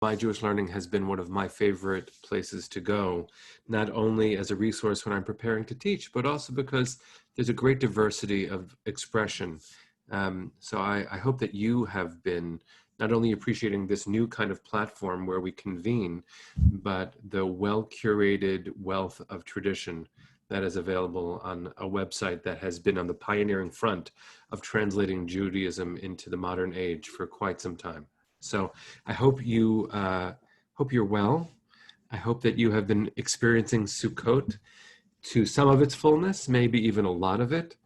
My Jewish Learning has been one of my favorite places to go, not only as a resource when I'm preparing to teach, but also because there's a great diversity of expression. So I hope that you have been not only appreciating this new kind of platform where we convene, but the well-curated wealth of tradition that is available on a website that has been on the pioneering front of translating Judaism into the modern age for quite some time. So I hope you're well. I hope that you have been experiencing Sukkot to some of its fullness, maybe even a lot of it.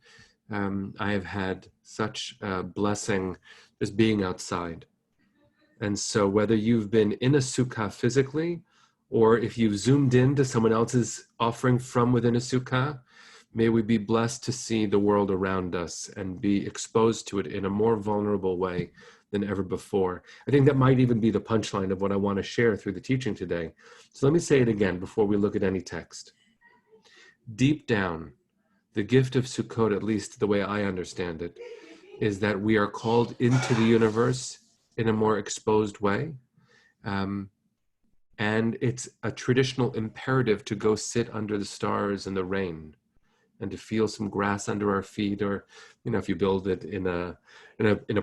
I have had such a blessing just being outside. And so whether you've been in a sukkah physically, or if you've zoomed in to someone else's offering from within a sukkah, may we be blessed to see the world around us and be exposed to it in a more vulnerable way than ever before. I think that might even be the punchline of what I want to share through the teaching today. So let me say it again before we look at any text. Deep down, the gift of Sukkot, at least the way I understand it, is that we are called into the universe in a more exposed way. And it's a traditional imperative to go sit under the stars in the rain and to feel some grass under our feet, or, if you build it in a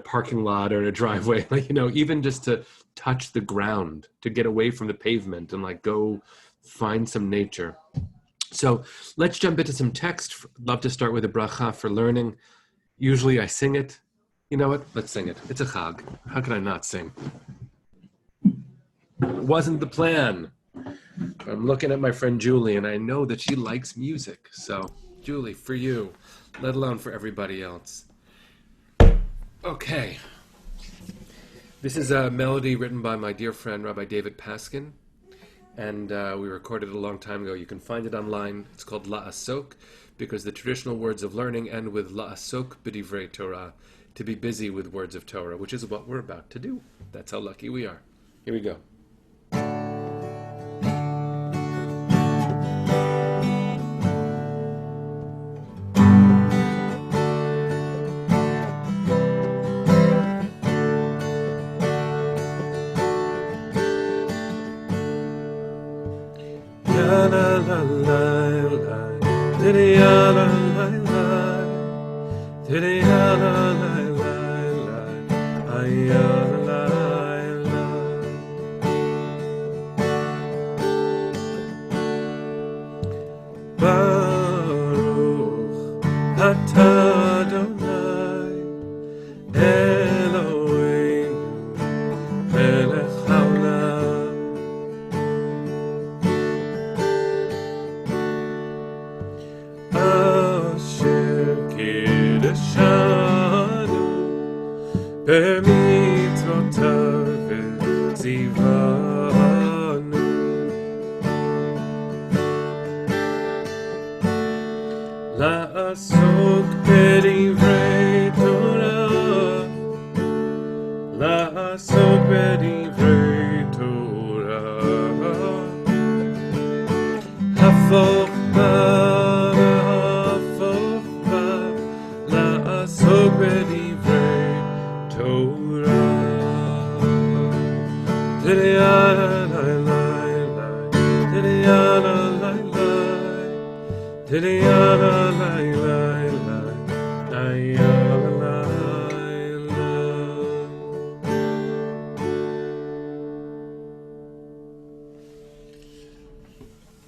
parking lot or in a driveway, even just to touch the ground, to get away from the pavement and go find some nature. So let's jump into some text. Love to start with a bracha for learning. Usually I sing it. You know what? Let's sing it. It's a chag. How can I not sing? It wasn't the plan. I'm looking at my friend Julie, and I know that she likes music. So, Julie, for you, let alone for everybody else. Okay. This is a melody written by my dear friend, Rabbi David Paskin, and we recorded it a long time ago. You can find it online. It's called La'asok, because the traditional words of learning end with La'asok b'divrei Torah, to be busy with words of Torah, which is what we're about to do. That's how lucky we are. Here we go.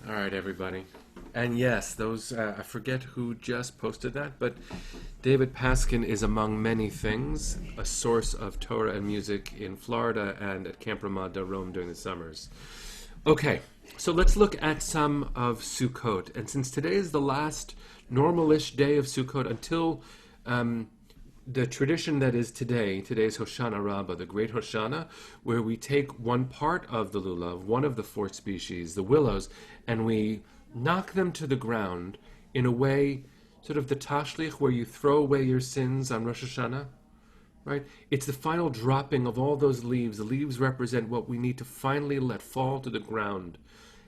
All right, everybody. And yes, those, I forget who just posted that, but David Paskin is, among many things, a source of Torah and music in Florida and at Camp Ramada, Rome during the summers. Okay, so let's look at some of Sukkot. And since today is the last normal-ish day of Sukkot until the tradition that is today's Hoshana Rabbah, the Great Hoshana, where we take one part of the lulav, one of the four species, the willows, and we knock them to the ground in a way, sort of the tashlich, where you throw away your sins on Rosh Hashanah, right? It's the final dropping of all those leaves. The leaves represent what we need to finally let fall to the ground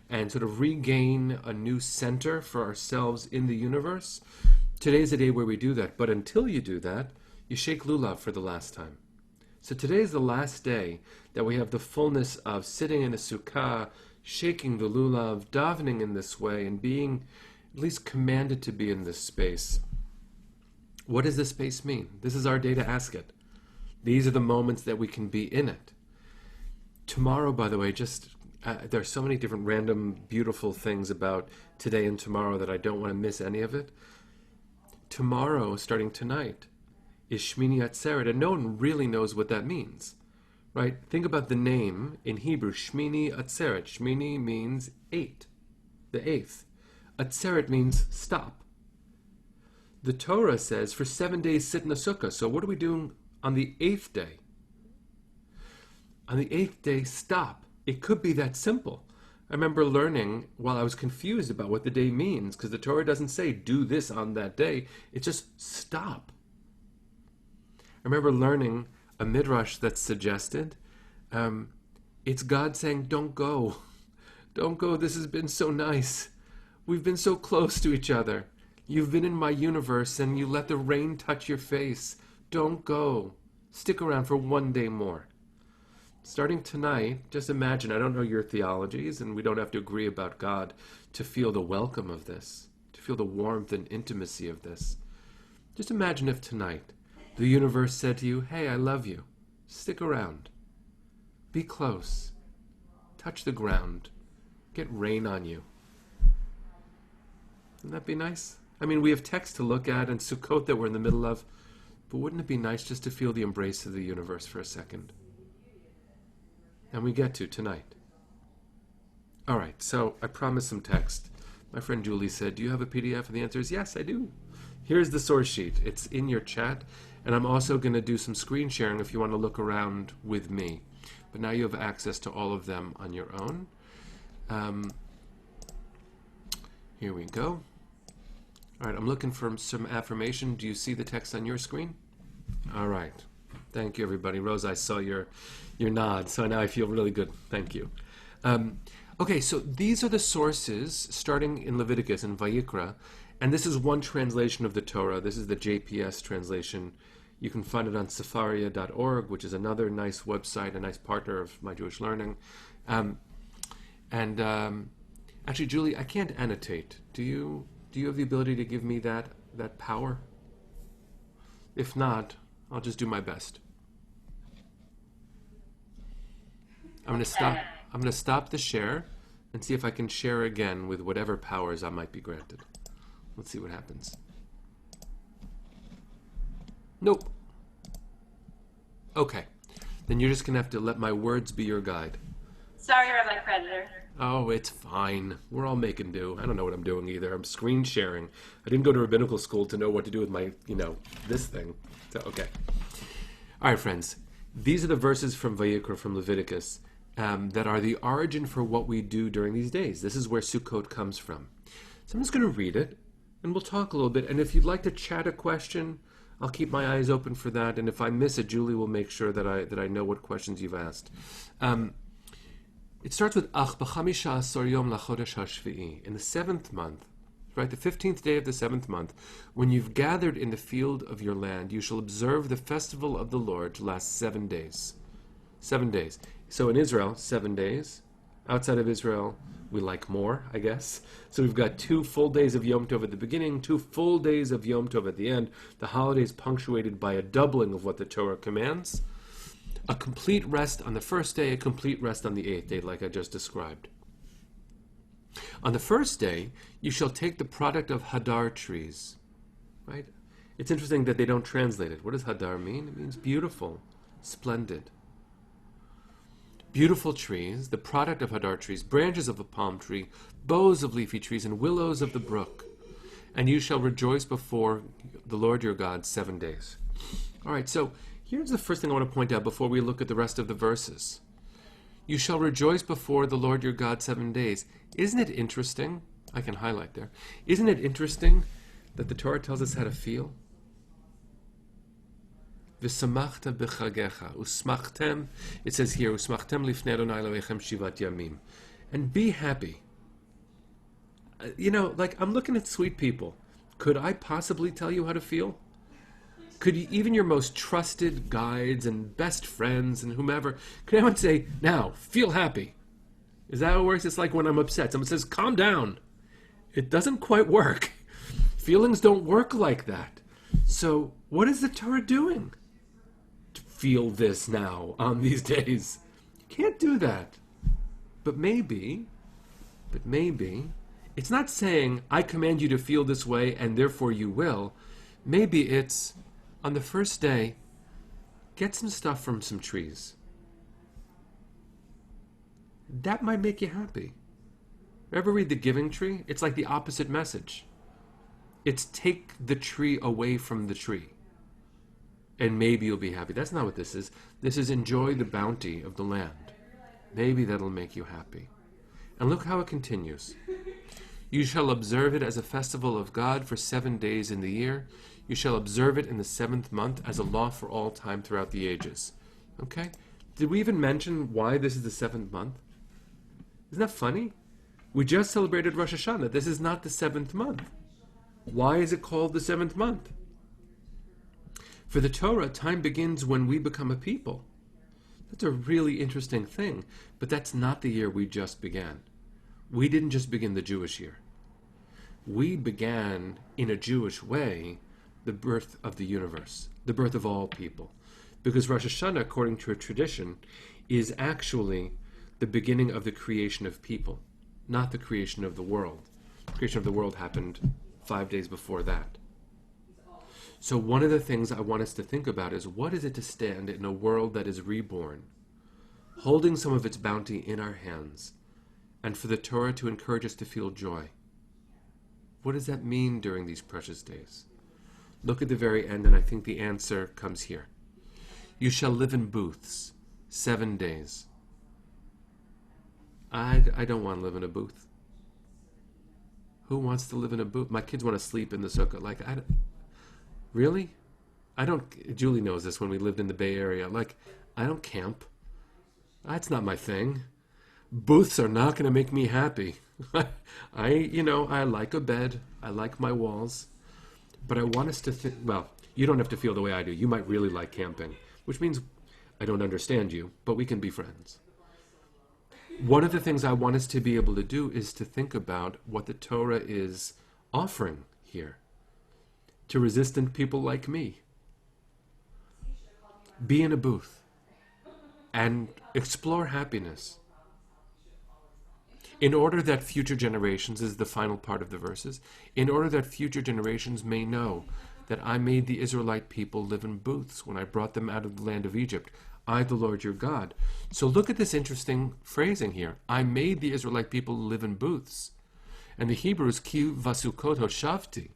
and sort of regain a new center for ourselves in the universe. Today's the day where we do that. But until you do that, you shake lulav for the last time. So today is the last day that we have the fullness of sitting in a sukkah, shaking the lulav, davening in this way, and being at least commanded to be in this space. What does this space mean? This is our day to ask it. These are the moments that we can be in it. Tomorrow, by the way, there are so many different random, beautiful things about today and tomorrow that I don't want to miss any of it. Tomorrow, starting tonight, is Shmini Atzeret, and no one really knows what that means, right? Think about the name in Hebrew, Shmini Atzeret. Shmini means 8, the 8th. Atzeret means stop. The Torah says for 7 days sit in the sukkah. So what are we doing on the 8th day? On the 8th day, stop. It could be that simple. I remember learning while I was confused about what the day means, because the Torah doesn't say do this on that day. It just stop. I remember learning a midrash that suggested it's God saying, don't go. Don't go. This has been so nice. We've been so close to each other. You've been in my universe and you let the rain touch your face. Don't go. Stick around for 1 day more. Starting tonight, just imagine, I don't know your theologies, and we don't have to agree about God to feel the welcome of this, to feel the warmth and intimacy of this. Just imagine if tonight the universe said to you, hey, I love you. Stick around. Be close. Touch the ground. Get rain on you. Wouldn't that be nice? I mean, we have text to look at and Sukkot that we're in the middle of, but wouldn't it be nice just to feel the embrace of the universe for a second? And we get to tonight. All right, so I promised some text. My friend Julie said, do you have a PDF? And the answer is yes, I do. Here's the source sheet. It's in your chat. And I'm also going to do some screen sharing if you want to look around with me. But now you have access to all of them on your own. Here we go. All right, I'm looking for some affirmation. Do you see the text on your screen? All right. Thank you, everybody. Rose, I saw your nod, so now I feel really good. Thank you. Okay, so these are the sources, starting in Leviticus and Vayikra, and this is one translation of the Torah. This is the JPS translation. You can find it on sefaria.org, which is another nice website, a nice partner of My Jewish Learning. Actually, Julie, I can't annotate. Do you have the ability to give me that power? If not, I'll just do my best. I'm going to stop the share and see if I can share again with whatever powers I might be granted. Let's see what happens. Nope. Okay. Then you're just going to have to let my words be your guide. Sorry, Rabbi Creditor. Oh, it's fine. We're all making do. I don't know what I'm doing either. I'm screen sharing. I didn't go to rabbinical school to know what to do with my, this thing. So, okay. All right, friends. These are the verses from Vayikra, from Leviticus, that are the origin for what we do during these days. This is where Sukkot comes from. So I'm just going to read it, and we'll talk a little bit. And if you'd like to chat a question, I'll keep my eyes open for that. And if I miss it, Julie will make sure that I know what questions you've asked. It starts with Ach b'chamisha asor yom lachodesh hashvi'i. In the 7th month, right, the 15th day of the 7th month, when you've gathered in the field of your land, you shall observe the festival of the Lord to last 7 days. 7 days. So in Israel, 7 days. Outside of Israel, we like more, I guess. So we've got 2 full days of Yom Tov at the beginning, 2 full days of Yom Tov at the end. The holiday is punctuated by a doubling of what the Torah commands. A complete rest on the 1st day, a complete rest on the 8th day, like I just described. On the 1st day, you shall take the product of hadar trees. Right? It's interesting that they don't translate it. What does hadar mean? It means beautiful, splendid. Beautiful trees, the product of hadar trees, branches of a palm tree, boughs of leafy trees, and willows of the brook. And you shall rejoice before the Lord your God 7 days. All right, so here's the first thing I want to point out before we look at the rest of the verses. You shall rejoice before the Lord your God 7 days. Isn't it interesting? I can highlight there. Isn't it interesting that the Torah tells us how to feel? V'samachta b'chagecha. Usmachtem, it says here, Usmachtem lifnei Adonai Elohechem shivat yamim. And be happy. I'm looking at sweet people. Could I possibly tell you how to feel? Could you, even your most trusted guides and best friends and whomever, could anyone say, now, feel happy? Is that how it works? It's like when I'm upset. Someone says, calm down. It doesn't quite work. Feelings don't work like that. So what is the Torah doing to feel this now on these days? You can't do that. But maybe, it's not saying, I command you to feel this way and therefore you will. Maybe it's, on the first day, get some stuff from some trees. That might make you happy. Ever read The Giving Tree? It's like the opposite message. It's take the tree away from the tree, and maybe you'll be happy. That's not what this is. This is enjoy the bounty of the land. Maybe that'll make you happy. And look how it continues. You shall observe it as a festival of God for 7 days in the year. You shall observe it in the 7th month as a law for all time throughout the ages. Okay? Did we even mention why this is the 7th month? Isn't that funny? We just celebrated Rosh Hashanah. This is not the 7th month. Why is it called the 7th month? For the Torah, time begins when we become a people. That's a really interesting thing, but that's not the year we just began. We didn't just begin the Jewish year. We began, in a Jewish way, the birth of the universe, the birth of all people. Because Rosh Hashanah, according to a tradition, is actually the beginning of the creation of people, not the creation of the world. The creation of the world happened 5 days before that. So one of the things I want us to think about is, what is it to stand in a world that is reborn, holding some of its bounty in our hands, and for the Torah to encourage us to feel joy? What does that mean during these precious days? Look at the very end, and I think the answer comes here. You shall live in booths 7 days. I don't want to live in a booth. Who wants to live in a booth? My kids want to sleep in the sukkah. Really? Julie knows this when we lived in the Bay Area. I don't camp. That's not my thing. Booths are not going to make me happy. I like a bed. I like my walls. But I want us to think, well, you don't have to feel the way I do. You might really like camping, which means I don't understand you, but we can be friends. One of the things I want us to be able to do is to think about what the Torah is offering here to resistant people like me. Be in a booth and explore happiness. In order that future generations, is the final part of the verses, in order that future generations may know that I made the Israelite people live in booths when I brought them out of the land of Egypt. I, the Lord your God. So look at this interesting phrasing here. I made the Israelite people live in booths. And the Hebrew is ki vasukot hoshavti.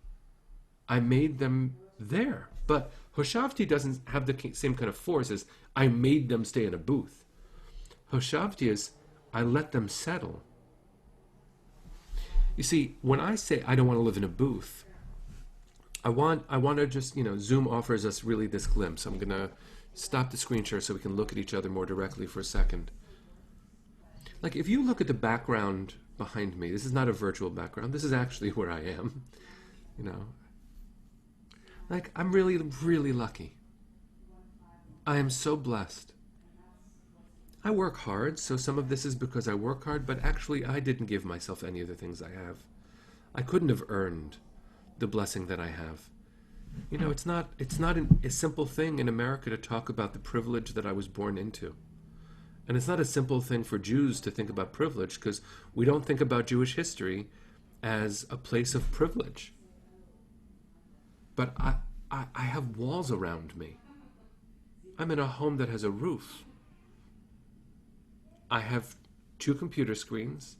I made them there. But hoshavti doesn't have the same kind of force as I made them stay in a booth. Hoshavti is I let them settle. You see, when I say I don't want to live in a booth, I want to just, Zoom offers us really this glimpse. I'm going to stop the screen share so we can look at each other more directly for a second. If you look at the background behind me, this is not a virtual background. This is actually where I am. I'm really, really lucky. I am so blessed. I work hard, so some of this is because I work hard, but actually I didn't give myself any of the things I have. I couldn't have earned the blessing that I have. It's not a simple thing in America to talk about the privilege that I was born into. And it's not a simple thing for Jews to think about privilege, because we don't think about Jewish history as a place of privilege. But I have walls around me. I'm in a home that has a roof. I have 2 computer screens.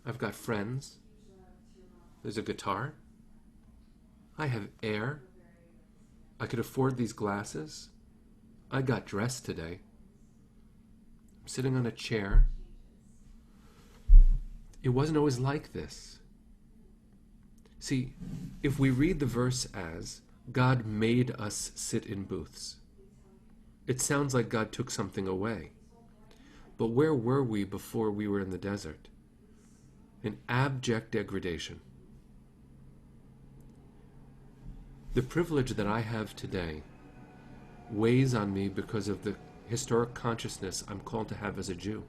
I've got friends. There's a guitar. I have air. I could afford these glasses. I got dressed today. I'm sitting on a chair. It wasn't always like this. See, if we read the verse as God made us sit in booths, it sounds like God took something away. But where were we before we were in the desert? In abject degradation. The privilege that I have today weighs on me because of the historic consciousness I'm called to have as a Jew.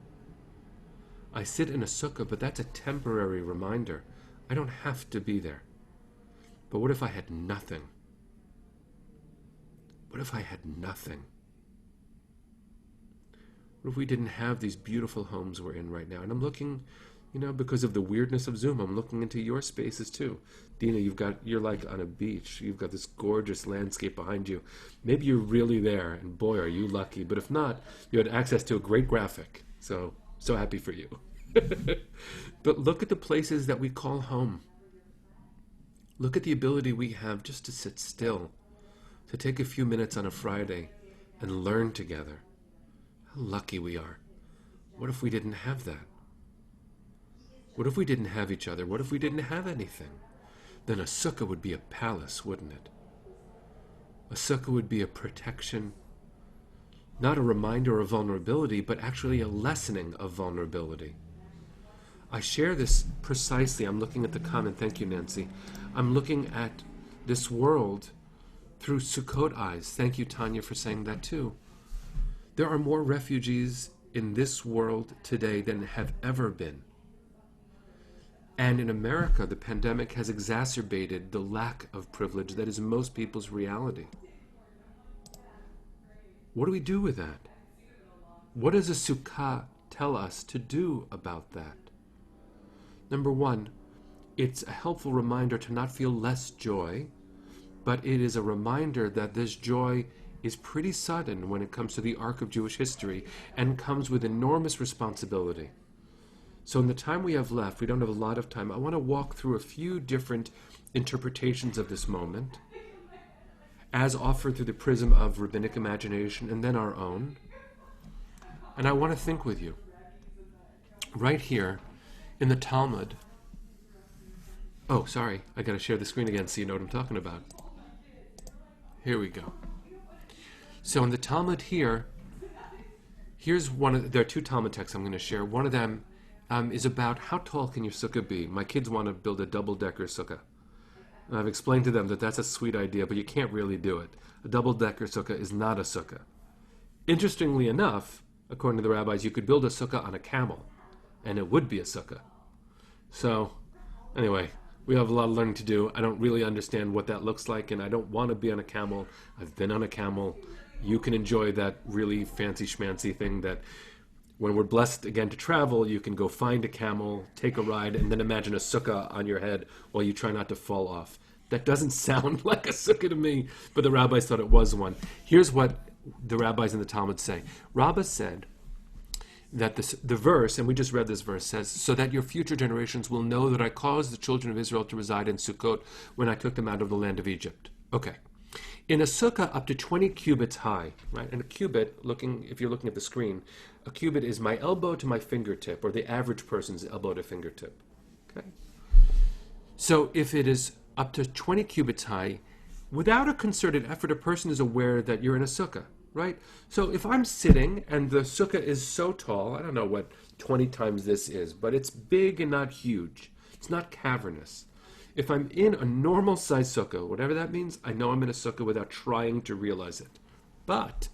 I sit in a sukkah, but that's a temporary reminder. I don't have to be there. But what if I had nothing? What if I had nothing? What if we didn't have these beautiful homes we're in right now? And I'm looking, because of the weirdness of Zoom, I'm looking into your spaces too. Dina, you're like on a beach. You've got this gorgeous landscape behind you. Maybe you're really there, and boy, are you lucky. But if not, you had access to a great graphic. So happy for you. But look at the places that we call home. Look at the ability we have just to sit still, to take a few minutes on a Friday and learn together. How lucky we are. What if we didn't have that? What if we didn't have each other? What if we didn't have anything? Then a sukkah would be a palace, wouldn't it? A sukkah would be a protection, not a reminder of vulnerability, but actually a lessening of vulnerability. I share this precisely. I'm looking at the comment. Thank you, Nancy. I'm looking at this world through Sukkot eyes. Thank you, Tanya, for saying that too. There are more refugees in this world today than have ever been. And in America, the pandemic has exacerbated the lack of privilege that is most people's reality. What do we do with that? What does a sukkah tell us to do about that? Number one, it's a helpful reminder to not feel less joy, but it is a reminder that this joy is pretty sudden when it comes to the arc of Jewish history and comes with enormous responsibility. So in the time we have left, we don't have a lot of time, I want to walk through a few different interpretations of this moment as offered through the prism of rabbinic imagination and then our own. And I want to think with you. Right here in the Talmud. Oh, sorry, I got to share the screen again so you know what I'm talking about. Here we go. So in the Talmud here, there are two Talmud texts I'm going to share. One of them is about how tall can your sukkah be. My kids want to build a double-decker sukkah. And I've explained to them that that's a sweet idea, but you can't really do it. A double-decker sukkah is not a sukkah. Interestingly enough, according to the rabbis, you could build a sukkah on a camel, and it would be a sukkah. So, anyway, we have a lot of learning to do. I don't really understand what that looks like, and I don't want to be on a camel. I've been on a camel. You can enjoy that really fancy schmancy thing that when we're blessed again to travel, you can go find a camel, take a ride, and then imagine a sukkah on your head while you try not to fall off. That doesn't sound like a sukkah to me, but the rabbis thought it was one. Here's what the rabbis in the Talmud say. Rabbah said that the verse, and we just read this verse, says, so that your future generations will know that I caused the children of Israel to reside in Sukkot when I took them out of the land of Egypt. Okay. In a sukkah up to 20 cubits high, right? And a cubit, if you're looking at the screen, a cubit is my elbow to my fingertip, or the average person's elbow to fingertip. Okay. So if it is up to 20 cubits high, without a concerted effort, a person is aware that you're in a sukkah, right? So if I'm sitting and the sukkah is so tall, I don't know what 20 times this is, but it's big and not huge. It's not cavernous. If I'm in a normal size sukkah, whatever that means, I know I'm in a sukkah without trying to realize it. But,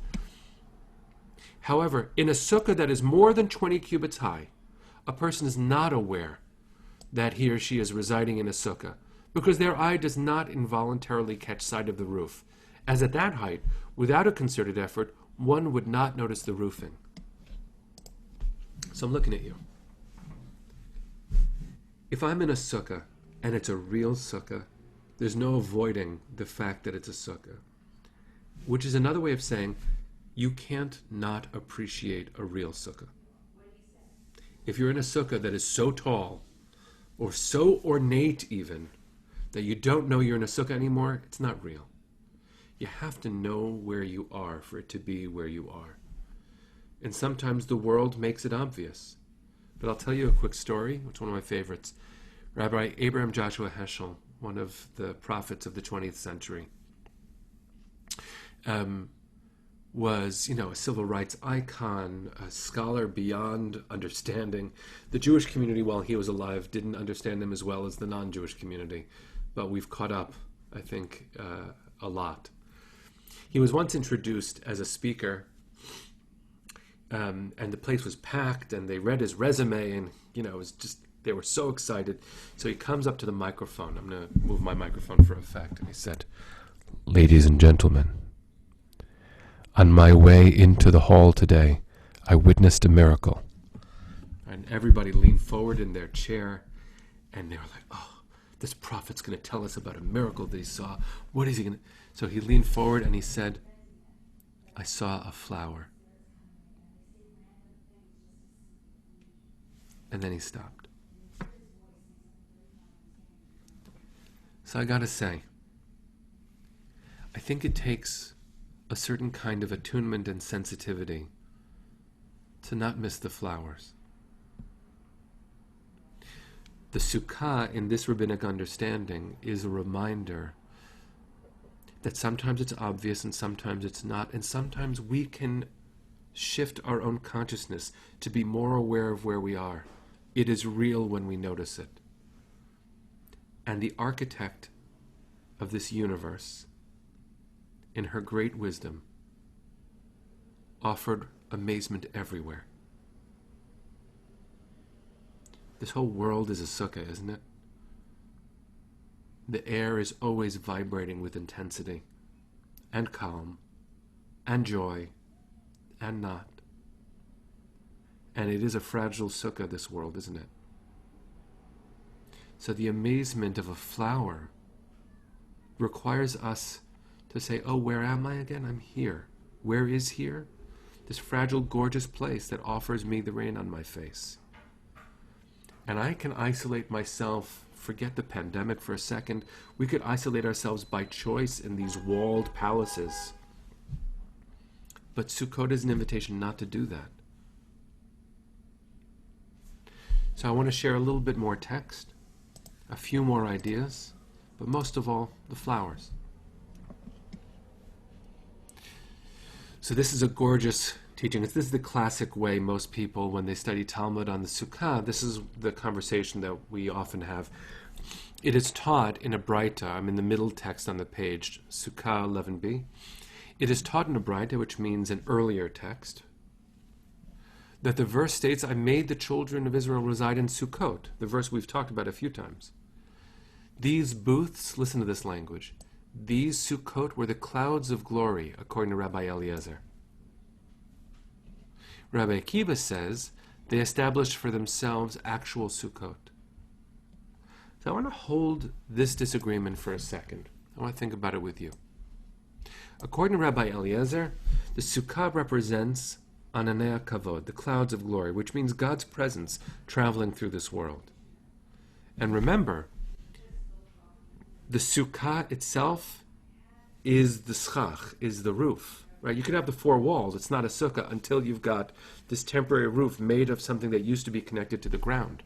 however, in a sukkah that is more than 20 cubits high, a person is not aware that he or she is residing in a sukkah because their eye does not involuntarily catch sight of the roof, as at that height, without a concerted effort, one would not notice the roofing. So I'm looking at you. If I'm in a sukkah, and it's a real sukkah, there's no avoiding the fact that it's a sukkah, which is another way of saying you can't not appreciate a real sukkah. If you're in a sukkah that is so tall, or so ornate even, that you don't know you're in a sukkah anymore, it's not real. You have to know where you are for it to be where you are. And sometimes the world makes it obvious. But I'll tell you a quick story, which is one of my favorites. Rabbi Abraham Joshua Heschel, one of the prophets of the 20th century, was, a civil rights icon, a scholar beyond understanding. The Jewish community, while he was alive, didn't understand him as well as the non-Jewish community. But we've caught up, I think, a lot. He was once introduced as a speaker, and the place was packed, and they read his resume, and it was just, they were so excited. So he comes up to the microphone. I'm going to move my microphone for effect, and he said, "Ladies and gentlemen, on my way into the hall today, I witnessed a miracle." And everybody leaned forward in their chair, and they were like, "Oh, this prophet's going to tell us about a miracle that he saw. What is he going to..." So he leaned forward and he said, "I saw a flower." And then he stopped. So I got to say, I think it takes a certain kind of attunement and sensitivity to not miss the flowers. The Sukkah in this rabbinic understanding is a reminder that sometimes it's obvious and sometimes it's not, and sometimes we can shift our own consciousness to be more aware of where we are. It is real when we notice it. And the architect of this universe, in her great wisdom, offered amazement everywhere. This whole world is a sukkah, isn't it? The air is always vibrating with intensity, and calm, and joy, and not. And it is a fragile sukkah, this world, isn't it? So the amazement of a flower requires us to say, "Oh, where am I again? I'm here. Where is here? This fragile, gorgeous place that offers me the rain on my face." And I can isolate myself, forget the pandemic for a second. We could isolate ourselves by choice in these walled palaces. But Sukkot is an invitation not to do that. So I want to share a little bit more text, a few more ideas, but most of all, the flowers. So this is a gorgeous teaching. This is the classic way most people, when they study Talmud on the Sukkah, this is the conversation that we often have. It is taught in a Braita. I'm in the middle text on the page, Sukkah 11b. It is taught in a Braita, which means an earlier text, that the verse states, "I made the children of Israel reside in Sukkot," the verse we've talked about a few times. These booths, listen to this language, these Sukkot were the clouds of glory, according to Rabbi Eliezer. Rabbi Akiva says they established for themselves actual Sukkot. So I want to hold this disagreement for a second. I want to think about it with you. According to Rabbi Eliezer, the Sukkah represents Ananei Kavod, the clouds of glory, which means God's presence traveling through this world. And remember, the Sukkah itself is the schach, is the roof. Right? You could have the four walls. It's not a sukkah until you've got this temporary roof made of something that used to be connected to the ground.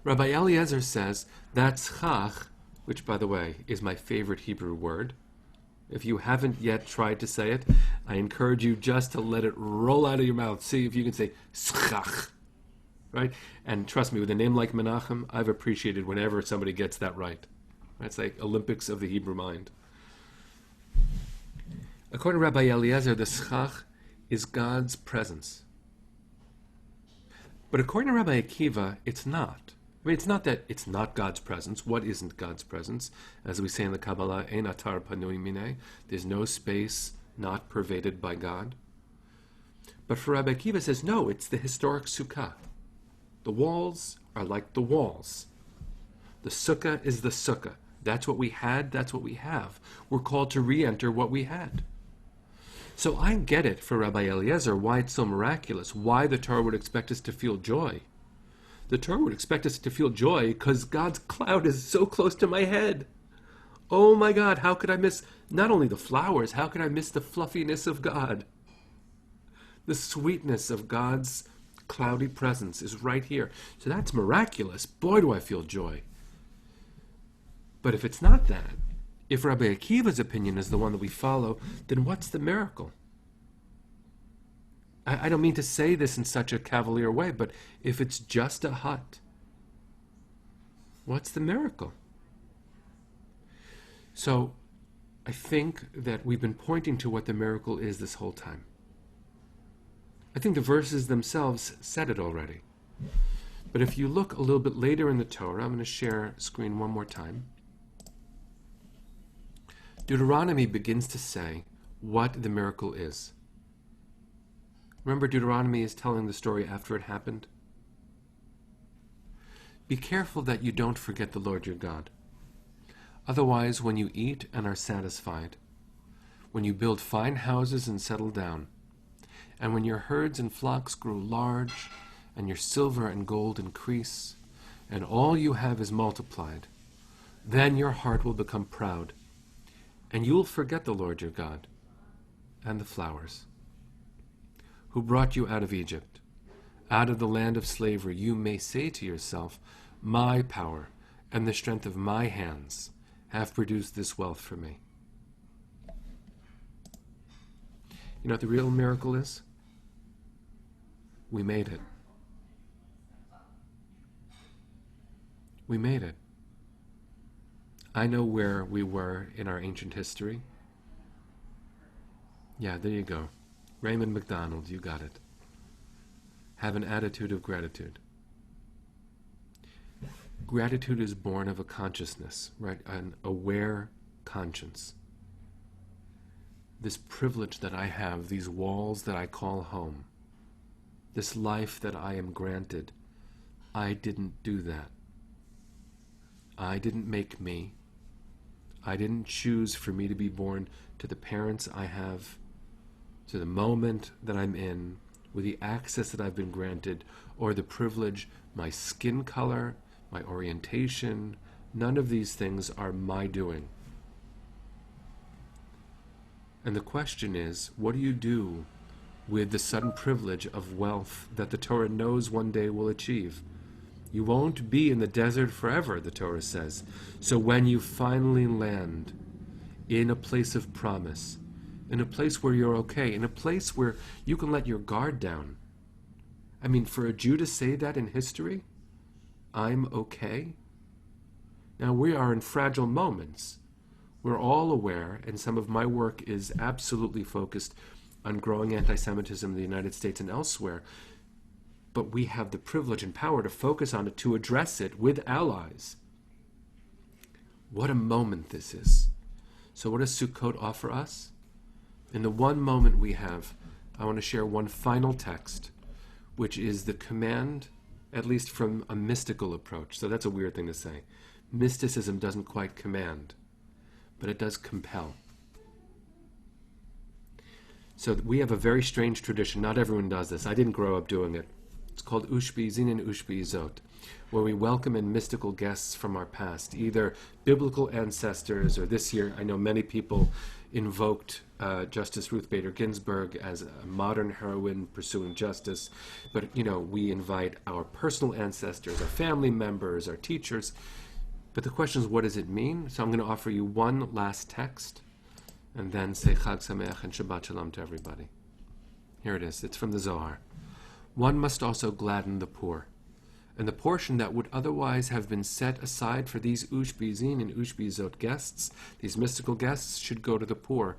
Rabbi Eliezer says that schach, which, by the way, is my favorite Hebrew word. If you haven't yet tried to say it, I encourage you just to let it roll out of your mouth. See if you can say schach. Right? And trust me, with a name like Menachem, I've appreciated whenever somebody gets that right. It's like Olympics of the Hebrew mind. According to Rabbi Eliezer, the schach is God's presence. But according to Rabbi Akiva, it's not. I mean, it's not that it's not God's presence. What isn't God's presence? As we say in the Kabbalah, ein atar panui minei, there's no space not pervaded by God. But for Rabbi Akiva, says, no, it's the historic sukkah. The walls are like the walls. The sukkah is the sukkah. That's what we had, that's what we have. We're called to re-enter what we had. So I get it for Rabbi Eliezer, why it's so miraculous, why the Torah would expect us to feel joy. The Torah would expect us to feel joy because God's cloud is so close to my head. Oh my God, how could I miss not only the flowers, how could I miss the fluffiness of God? The sweetness of God's cloudy presence is right here. So that's miraculous. Boy, do I feel joy. But if it's not that, if Rabbi Akiva's opinion is the one that we follow, then what's the miracle? I don't mean to say this in such a cavalier way, but if it's just a hut, what's the miracle? So I think that we've been pointing to what the miracle is this whole time. I think the verses themselves said it already. But if you look a little bit later in the Torah, I'm going to share screen one more time. Deuteronomy begins to say what the miracle is. Remember, Deuteronomy is telling the story after it happened. Be careful that you don't forget the Lord your God. Otherwise, when you eat and are satisfied, when you build fine houses and settle down, and when your herds and flocks grow large, and your silver and gold increase, and all you have is multiplied, then your heart will become proud, and you will forget the Lord your God, and the flowers, who brought you out of Egypt, out of the land of slavery. You may say to yourself, my power and the strength of my hands have produced this wealth for me. You know what the real miracle is? We made it. We made it. I know where we were in our ancient history. Yeah, there you go. Raymond McDonald, you got it. Have an attitude of gratitude. Gratitude is born of a consciousness, right? An aware conscience. This privilege that I have, these walls that I call home, this life that I am granted, I didn't do that. I didn't make me. I didn't choose for me to be born to the parents I have, to the moment that I'm in, with the access that I've been granted, or the privilege, my skin color, my orientation. None of these things are my doing. And the question is, what do you do with the sudden privilege of wealth that the Torah knows one day will achieve? You won't be in the desert forever, the Torah says. So when you finally land in a place of promise, in a place where you're okay, in a place where you can let your guard down. I mean, for a Jew to say that in history, I'm okay. Now, we are in fragile moments. We're all aware, and some of my work is absolutely focused on growing anti-Semitism in the United States and elsewhere. But we have the privilege and power to focus on it, to address it with allies. What a moment this is. So what does Sukkot offer us? In the one moment we have, I want to share one final text, which is the command, at least from a mystical approach. So that's a weird thing to say. Mysticism doesn't quite command, but it does compel. So we have a very strange tradition. Not everyone does this. I didn't grow up doing it. It's called Ushpizin and Ushpizot, where we welcome in mystical guests from our past, either biblical ancestors, or this year I know many people invoked Justice Ruth Bader Ginsburg as a modern heroine pursuing justice. But, we invite our personal ancestors, our family members, our teachers. But the question is, what does it mean? So I'm going to offer you one last text, and then say Chag Sameach and Shabbat Shalom to everybody. Here it is. It's from the Zohar. One must also gladden the poor, and the portion that would otherwise have been set aside for these Ushpizin and Ushpizot guests, these mystical guests, should go to the poor.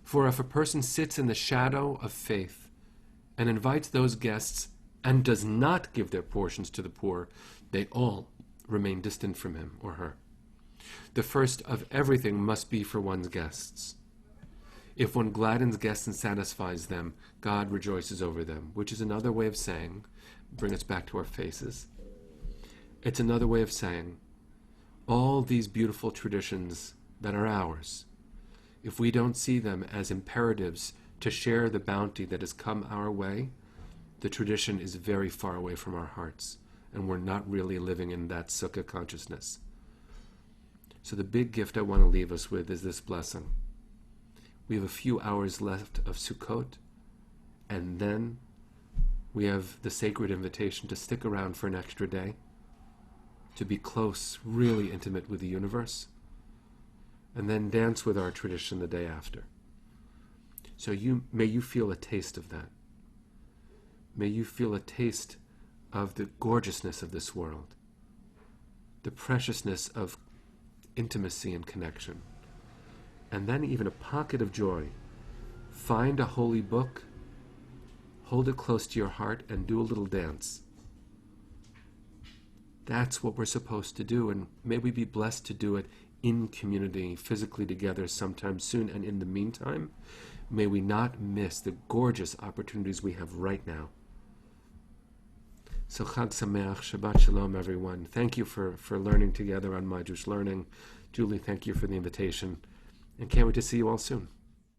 For if a person sits in the shadow of faith and invites those guests and does not give their portions to the poor, they all remain distant from him or her. The first of everything must be for one's guests. If one gladdens guests and satisfies them, God rejoices over them, which is another way of saying, bring us back to our faces. It's another way of saying, all these beautiful traditions that are ours, if we don't see them as imperatives to share the bounty that has come our way, the tradition is very far away from our hearts, and we're not really living in that Sukkah consciousness. So the big gift I want to leave us with is this blessing. We have a few hours left of Sukkot, and then we have the sacred invitation to stick around for an extra day, to be close, really intimate with the universe, and then dance with our tradition the day after. So may you feel a taste of that. May you feel a taste of the gorgeousness of this world, the preciousness of intimacy and connection. and then even a pocket of joy. Find a holy book, hold it close to your heart, and do a little dance. That's what we're supposed to do, and may we be blessed to do it in community, physically together sometime soon. And in the meantime, may we not miss the gorgeous opportunities we have right now. So Chag Sameach, Shabbat Shalom, everyone. Thank you for learning together on My Jewish Learning. Julie, thank you for the invitation. And can't wait to see you all soon.